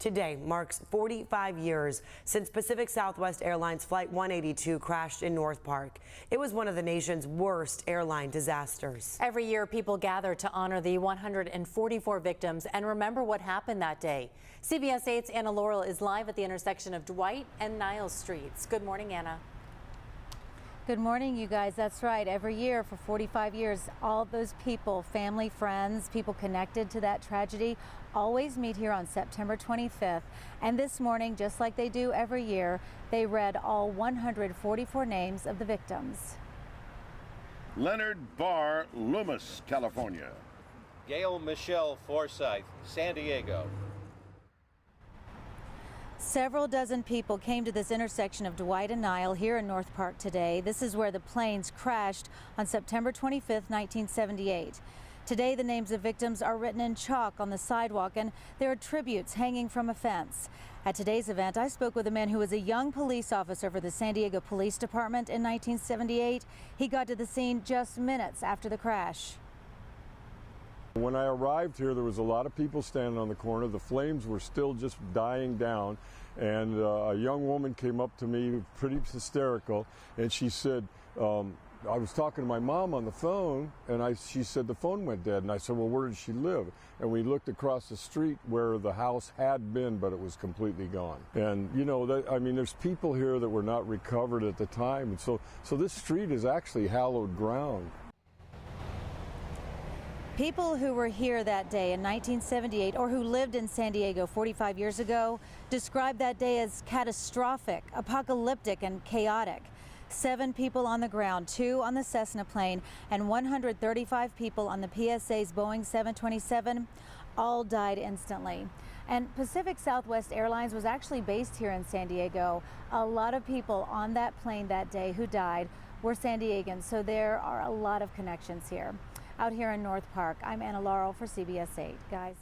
Today marks 45 years since Pacific Southwest Airlines Flight 182 crashed in North Park. It was one of the nation's worst airline disasters. Every year, people gather to honor the 144 victims and remember what happened that day. CBS 8's Anna Laurel is live at the intersection of Dwight and Niles Streets. Good morning, Anna. Good morning, you guys. That's right. Every year for 45 years, all those people, family, friends, people connected to that tragedy, always meet here on September 25th. And this morning, just like they do every year, they read all 144 names of the victims. Leonard Barr, Loomis, California. Gail Michelle Forsyth, San Diego. Several dozen people came to this intersection of Dwight and Nile here in North Park today. This is where the planes crashed on September 25th, 1978. Today, the names of victims are written in chalk on the sidewalk, and there are tributes hanging from a fence. At today's event, I spoke with a man who was a young police officer for the San Diego Police Department in 1978. He got to the scene just minutes after the crash. When I arrived here, there was a lot of people standing on the corner. The flames were still just dying down, and a young woman came up to me, pretty hysterical, and she said, I was talking to my mom on the phone, and she said the phone went dead, and I said, well, where did she live? And we looked across the street where the house had been, but it was completely gone. And you know, there's people here that were not recovered at the time, and so this street is actually hallowed ground. People who were here that day in 1978 or who lived in San Diego 45 years ago described that day as catastrophic, apocalyptic, and chaotic. 7 people on the ground, 2 on the Cessna plane, and 135 people on the PSA's Boeing 727 all died instantly. And Pacific Southwest Airlines was actually based here in San Diego. A lot of people on that plane that day who died were San Diegans, so there are a lot of connections here. Out here in North Park, I'm Anna Laurel for CBS 8. Guys.